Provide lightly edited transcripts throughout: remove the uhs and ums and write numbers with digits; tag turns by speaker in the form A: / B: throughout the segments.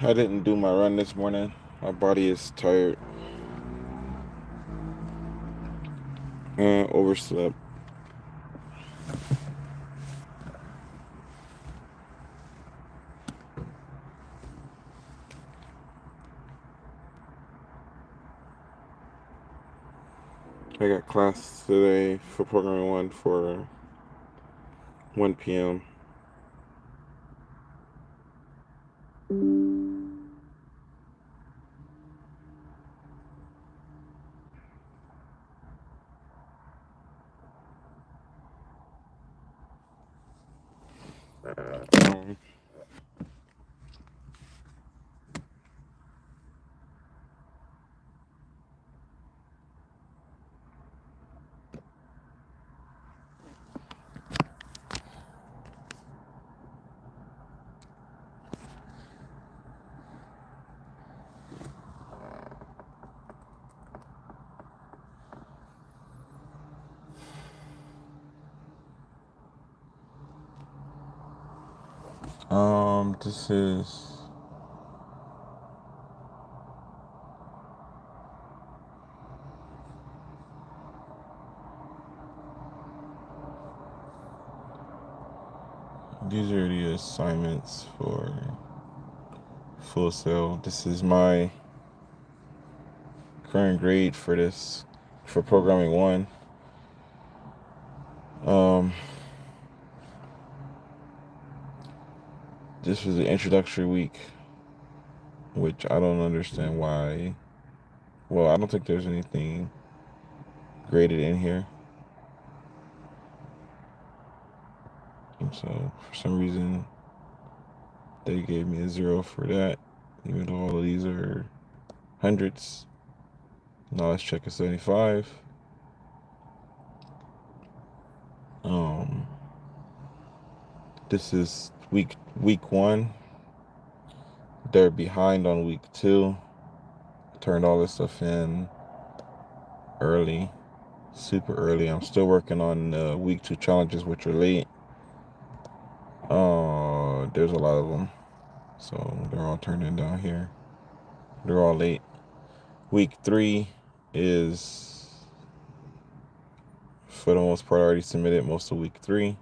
A: I didn't do my run this morning. My body is tired. Overslept. I got class today for programming 1 for 1 p.m. Um, this is these are the assignments for Full Sail. This is my current grade for this for programming 1. Um, this was the introductory week, which I don't understand why. Well, I don't think there's anything graded in here. And so for some reason they gave me a 0 for that, even though all of these are hundreds. Now let's check a 75. This is week 1. They're behind on week 2. Turned all this stuff in early, super early. I'm still working on week 2 challenges, which are late. There's a lot of them, so they're all turned in down here. They're all late. Week 3 is, for the most part, already submitted most of week 3.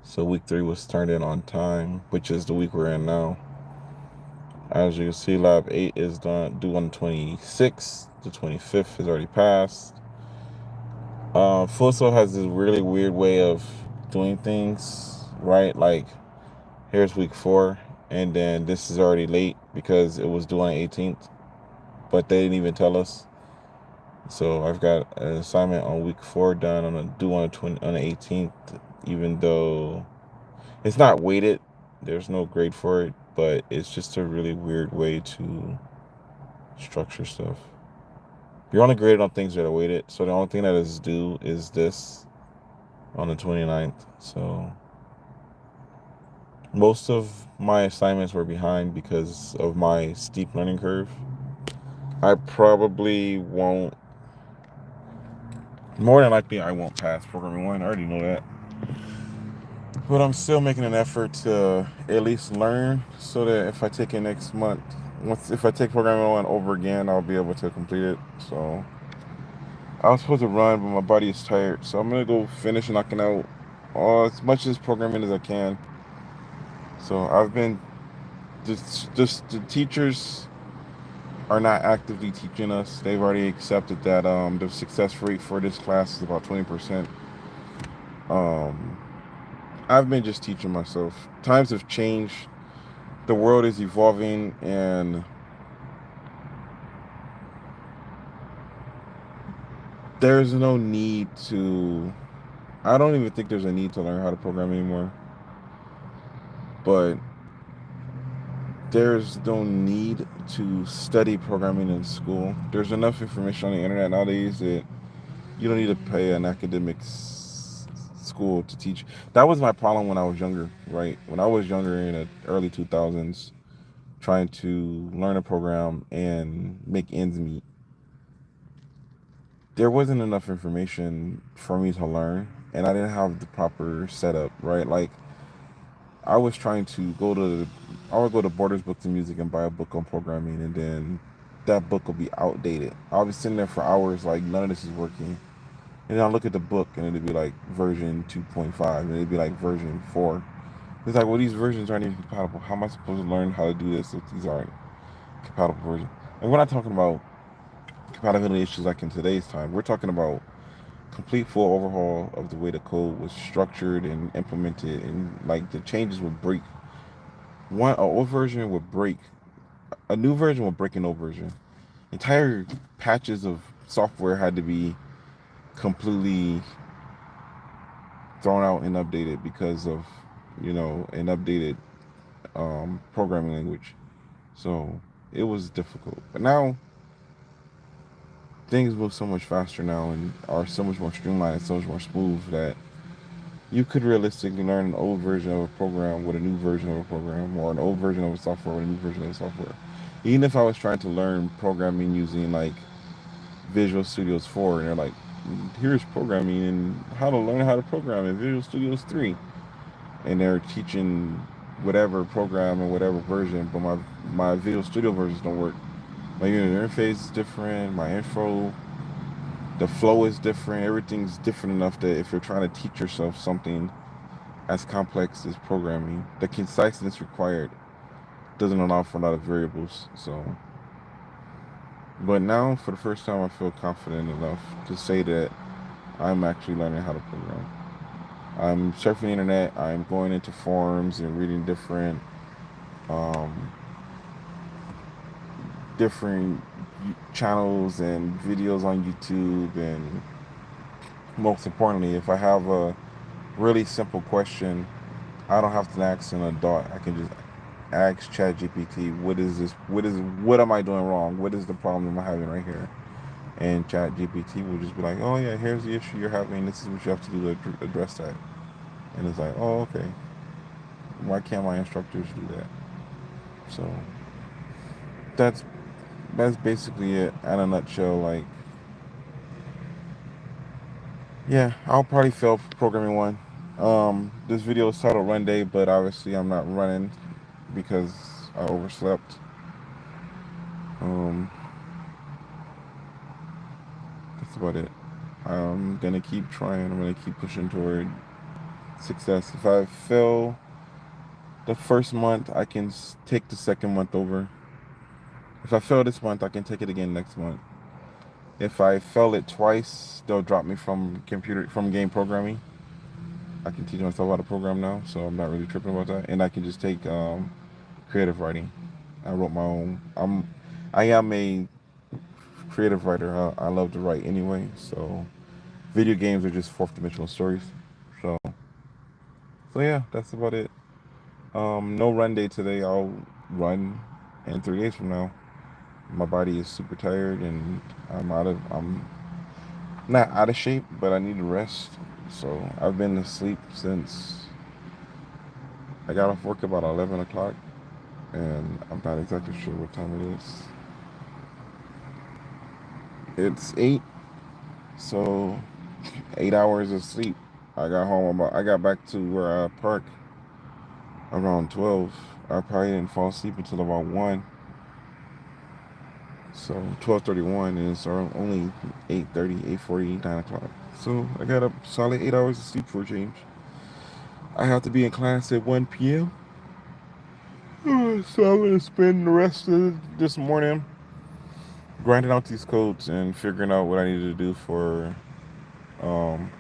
A: So week 3 was turned in on time, which is the week we're in now. As you can see, lab 8 is done, due on the 26th. The 25th is already passed. Full Sail has this really weird way of doing things, right? Like, here's week 4, and then this is already late because it was due on the 18th, but they didn't even tell us. So I've got an assignment on week 4 done due on the 18th, even though it's not weighted. There's no grade for it, but it's just a really weird way to structure stuff. You're only graded on things that are weighted, so the only thing that is due is this on the 29th. So most of my assignments were behind because of my steep learning curve. I probably won't, more than likely I won't pass programming 1. I already know that. But I'm still making an effort to at least learn, so that if I take it next month, if I take programming 1 over again, I'll be able to complete it. So I was supposed to run, but my body is tired, so I'm gonna go finish knocking out as much as programming as I can. So I've been just the teachers are not actively teaching us. They've already accepted that the success rate for this class is about 20%. Um, I've been just teaching myself. Times have changed. The world is evolving, and there's no need to. I don't even think there's a need to learn how to program anymore. But there's no need to study programming in school. There's enough information on the internet nowadays that you don't need to pay an academic school to teach. That was my problem when I was younger, right? When I was younger in the early 2000s, trying to learn a program and make ends meet, there wasn't enough information for me to learn, and I didn't have the proper setup, right? Like, I was trying to go to I would go to Borders Books and Music and buy a book on programming, and then that book will be outdated. I'll be sitting there for hours like none of this is working. And then I'll look at the book and it'll be like version 2.5 and it'll be like version 4. It's like, well, these versions aren't even compatible. How am I supposed to learn how to do this if these aren't compatible versions? And we're not talking about compatibility issues like in today's time. We're talking about complete full overhaul of the way the code was structured and implemented, and like the changes would break. One an old version would break, a new version would break an old version. Entire patches of software had to be completely thrown out and updated because of, an updated programming language. So it was difficult. But now things move so much faster now and are so much more streamlined and so much more smooth that you could realistically learn an old version of a program with a new version of a program, or an old version of a software with a new version of the software. Even if I was trying to learn programming using like Visual Studios 4, and they're like, here's programming and how to learn how to program in Visual Studios 3. And they're teaching whatever program or whatever version, but my Visual Studio versions don't work. My user interface is different, my info, the flow is different, everything's different enough that if you're trying to teach yourself something as complex as programming, the conciseness required doesn't allow for a lot of variables. So, but now for the first time, I feel confident enough to say that I'm actually learning how to program. I'm surfing the internet. I'm going into forums and reading um, different channels and videos on YouTube. And most importantly, if I have a really simple question, I don't have to ask an adult. I can just ask ChatGPT, what is this? What am I doing wrong? What is the problem I'm having right here? And ChatGPT will just be like, oh yeah, here's the issue you're having. This is what you have to do to address that. And it's like, oh okay, why can't my instructors do that? So that's that's basically it in a nutshell. Like, yeah, I'll probably fail programming one. This video is titled Runday, but obviously I'm not running because I overslept. Um, that's about it. I'm gonna keep trying. I'm gonna keep pushing toward success. If I fail the first month, I can take the second month over. If I fail this month, I can take it again next month. If I fail it twice, they'll drop me from game programming. I can teach myself how to program now, so I'm not really tripping about that. And I can just take creative writing. I wrote my own. I am a creative writer. I love to write anyway. So video games are just fourth dimensional stories. So yeah, that's about it. No run day today. I'll run in 3 days from now. My body is super tired and I'm not out of shape, but I need to rest. So I've been asleep since I got off work about 11 o'clock, and I'm not exactly sure what time it is. It's 8, so 8 hours of sleep. I got back to where I park around 12. I probably didn't fall asleep until about 1. So 12:31 is only 8:30, 8:40, 9 o'clock. So I got a solid 8 hours of sleep for a change. I have to be in class at 1 p.m. So I'm gonna spend the rest of this morning grinding out these codes and figuring out what I need to do for um,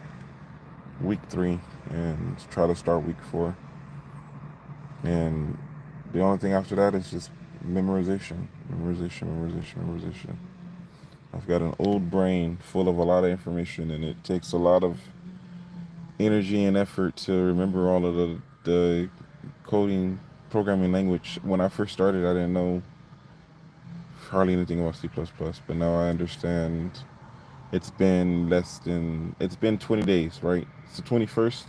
A: week 3 and try to start week 4. And the only thing after that is just memorization, memorization, memorization, memorization. I've got an old brain full of a lot of information, and it takes a lot of energy and effort to remember all of the coding programming language. When I first started, I didn't know hardly anything about C++, but now I understand. It's been 20 days, right? It's the 21st.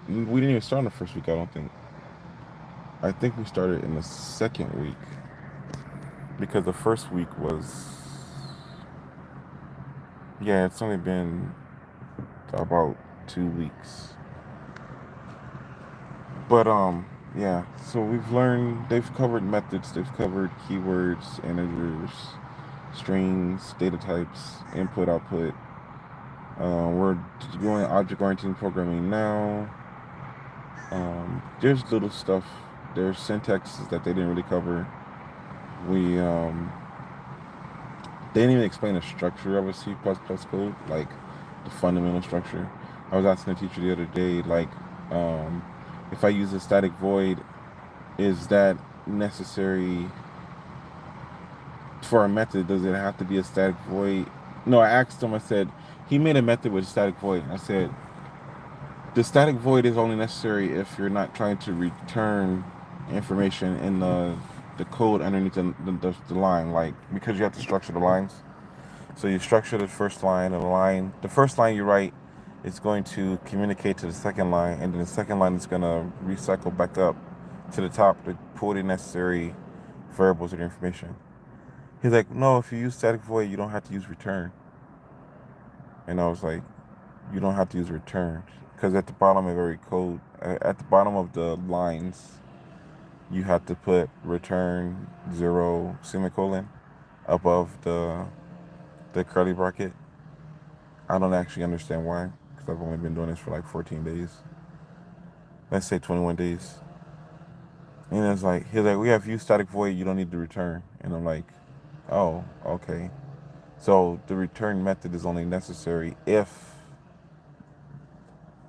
A: We didn't even start on the first week, I don't think. I think we started in the second week because the first week was, yeah, it's only been about 2 weeks. But Yeah, so they've covered methods, they've covered keywords, integers, strings, data types, input, output. We're doing object-oriented programming now. There's little stuff. There's syntaxes that they didn't really cover. We They didn't even explain the structure of a C++ code, like the fundamental structure. I was asking the teacher the other day, like, um, if I use a static void, is that necessary for a method? Does it have to be a static void? No, I asked him. I said he made a method with a static void. I said the static void is only necessary if you're not trying to return information in the code underneath the line, like because you have to structure the lines. So you structure the first line, and the first line you write is going to communicate to the second line, and then the second line is going to recycle back up to the top to pull the necessary variables of the information. He's like, no, if you use static void, you don't have to use return. And I was like, you don't have to use return because at the bottom of every code, at the bottom of the lines, you have to put return 0 semicolon above the curly bracket. I don't actually understand why, because I've only been doing this for like 14 days. Let's say 21 days. And it's like, he's like, we have used static void, you don't need to return. And I'm like, oh, okay. So the return method is only necessary if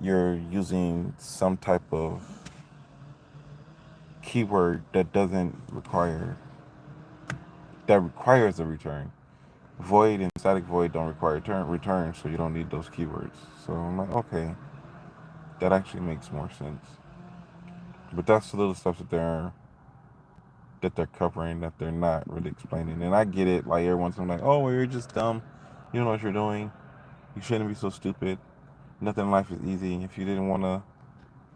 A: you're using some type of keyword that requires a return. Void and static void don't require return, so you don't need those keywords. So I'm like, okay, that actually makes more sense. But that's the little stuff that they're covering that they're not really explaining. And I get it. Like everyone's like, oh, well, you're just dumb. You don't know what you're doing. You shouldn't be so stupid. Nothing in life is easy. If you didn't want to,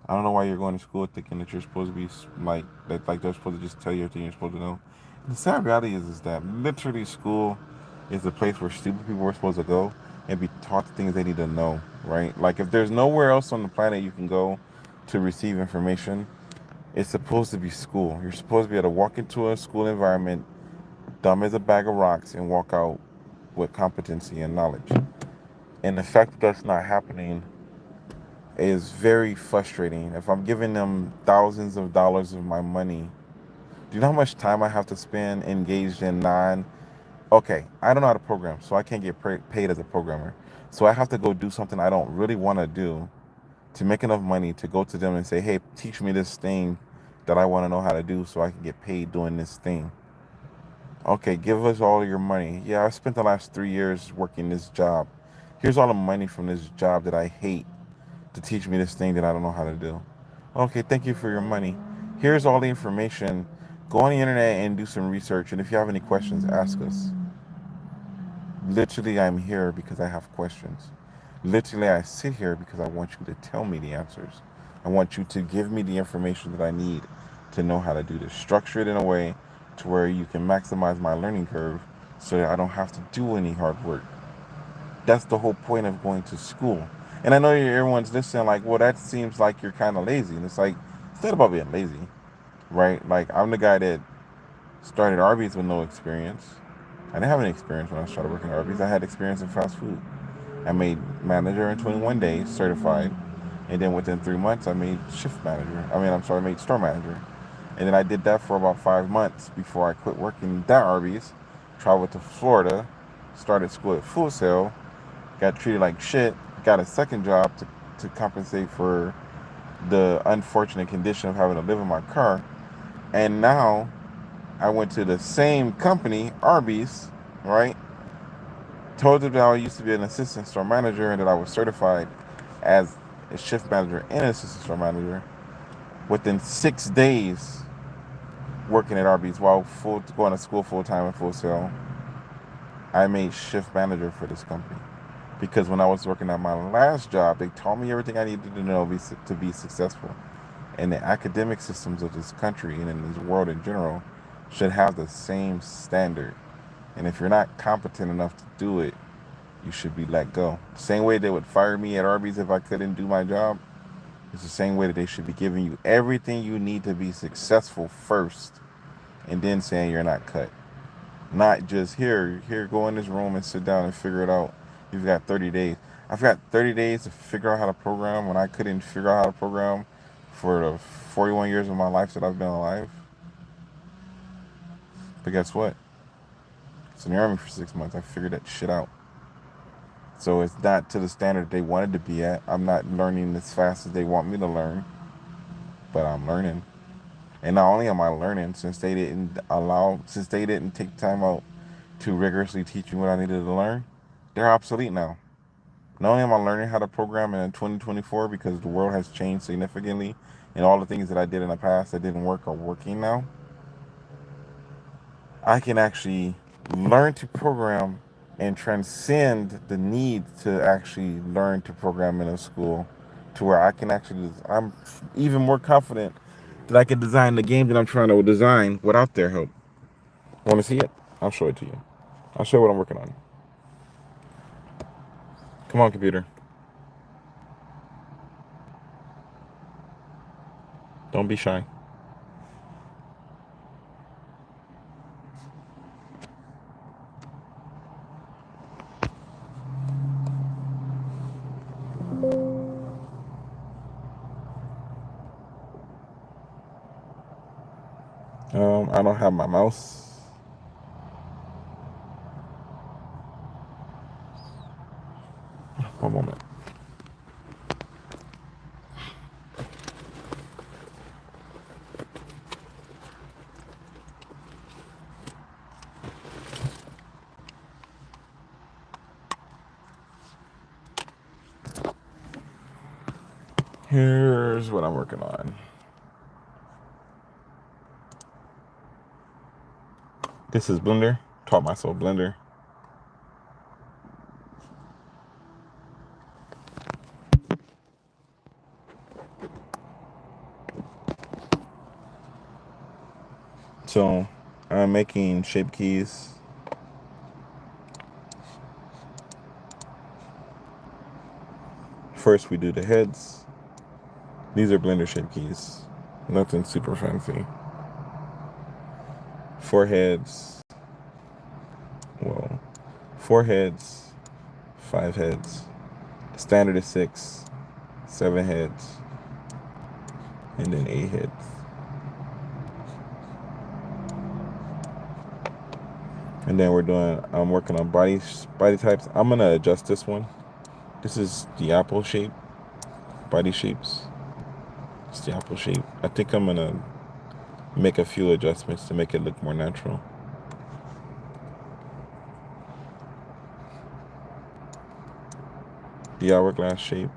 A: I don't know why you're going to school thinking that you're supposed to be like that. Like they're supposed to just tell you everything you're supposed to know. And the sad reality is that literally school is the place where stupid people are supposed to go and be taught the things they need to know. Right? Like if there's nowhere else on the planet you can go to receive information, it's supposed to be school. You're supposed to be able to walk into a school environment, dumb as a bag of rocks, and walk out with competency and knowledge. And the fact that that's not happening is very frustrating. If I'm giving them thousands of dollars of my money, do you know how much time I have to spend engaged in okay, I don't know how to program, so I can't get paid as a programmer. So I have to go do something I don't really want to do to make enough money to go to them and say, hey, teach me this thing that I want to know how to do so I can get paid doing this thing. Okay, give us all your money. Yeah, I spent the last 3 years working this job. Here's all the money from this job that I hate to teach me this thing that I don't know how to do. Okay, thank you for your money. Here's all the information. Go on the internet and do some research. And if you have any questions, ask us. Literally, I'm here because I have questions. Literally, I sit here because I want you to tell me the answers. I want you to give me the information that I need to know how to do this. Structure it in a way to where you can maximize my learning curve so that I don't have to do any hard work. That's the whole point of going to school. And I know everyone's listening like, well, that seems like you're kind of lazy. And it's like, it's not about being lazy, right? Like, I'm the guy that started Arby's with no experience. I didn't have any experience when I started working at Arby's. I had experience in fast food. I made manager in 21 days, certified. And then within 3 months, I made shift manager. I made store manager. And then I did that for about 5 months before I quit working at Arby's, traveled to Florida, started school at Full Sail, got treated like shit, got a second job to compensate for the unfortunate condition of having to live in my car. And now I went to the same company, Arby's, right? Told them that I used to be an assistant store manager and that I was certified as a shift manager and an assistant store manager. Within 6 days working at Arby's while going to school full time in Full Sail, I made shift manager for this company. Because when I was working at my last job, they taught me everything I needed to know to be successful. And the academic systems of this country and in this world in general should have the same standard. And if you're not competent enough to do it, you should be let go. Same way they would fire me at Arby's if I couldn't do my job. It's the same way that they should be giving you everything you need to be successful first, and then saying you're not cut. Not just here, go in this room and sit down and figure it out. You've got 30 days. I've got 30 days to figure out how to program when I couldn't figure out how to program for the 41 years of my life that I've been alive. But guess what? It's in the Army for 6 months. I figured that shit out. So it's not to the standard they wanted to be at. I'm not learning as fast as they want me to learn, but I'm learning. And not only am I learning, since they didn't take time out to rigorously teach me what I needed to learn, they're obsolete now. Not only am I learning how to program in 2024 because the world has changed significantly and all the things that I did in the past that didn't work are working now, I can actually learn to program and transcend the need to actually learn to program in a school to where I can actually, I'm even more confident that I can design the game that I'm trying to design without their help. Want to see it? I'll show it to you. I'll show you what I'm working on. Come on, computer. Don't be shy. I don't have my mouse. One moment. Here's what I'm working on. This is Blender. Taught myself Blender. So I'm making shape keys. First we do the heads. These are Blender shape keys. Nothing super fancy. 4 heads. Well, 4 heads, 5 heads. Standard is 6, 7 heads, and then 8 heads. And then I'm working on body types. I'm gonna adjust this one. This is the apple shape, body shapes. It's the apple shape. I think I'm gonna make a few adjustments to make it look more natural. The hourglass shape.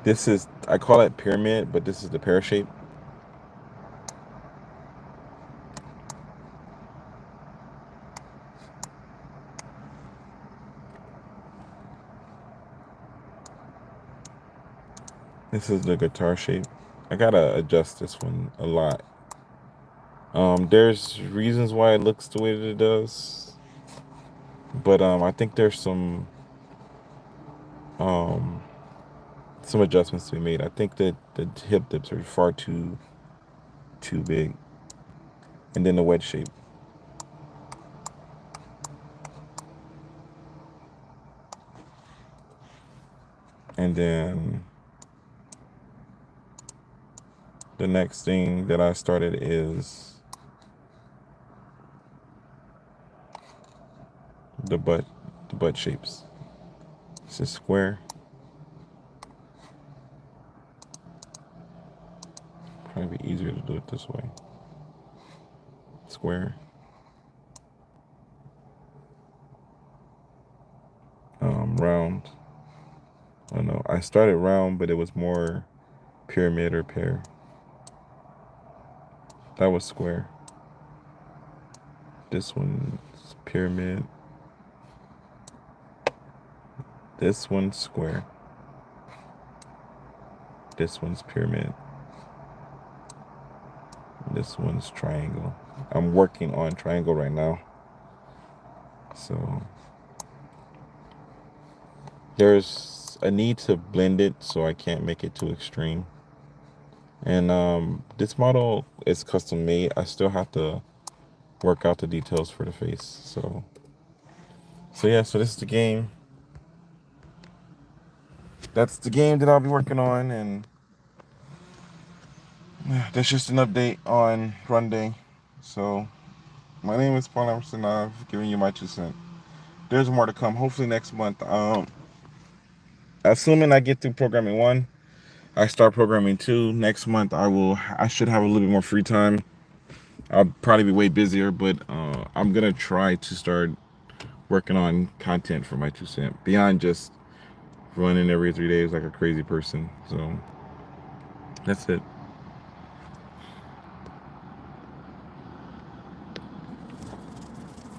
A: This is, I call it pyramid, but this is the pear shape. This is the guitar shape. I gotta adjust this one a lot. There's reasons why it looks the way that it does, but I think there's some adjustments to be made. I think that the hip dips are far too big, and then the wedge shape. And then the next thing that I started is the butt shapes. This is square. Probably be easier to do it this way. Square. Round. I don't know. I started round, but it was more pyramid or pear. That was square. This one's pyramid. This one's square. This one's pyramid. this one's triangle. I'm working on triangle right now. So there's a need to blend it, so I can't make it too extreme. And this model is custom made. I still have to work out the details for the face. So yeah, so this is the game. That's the game that I'll be working on, and that's just an update on Runday. So my name is Paul Emerson. I've given you my 2 cents. There's more to come. Hopefully next month. Assuming I get through programming 1, I start programming 2. Next month I should have a little bit more free time. I'll probably be way busier, but I'm gonna try to start working on content for my 2 cents beyond just running every 3 days like a crazy person. So that's it.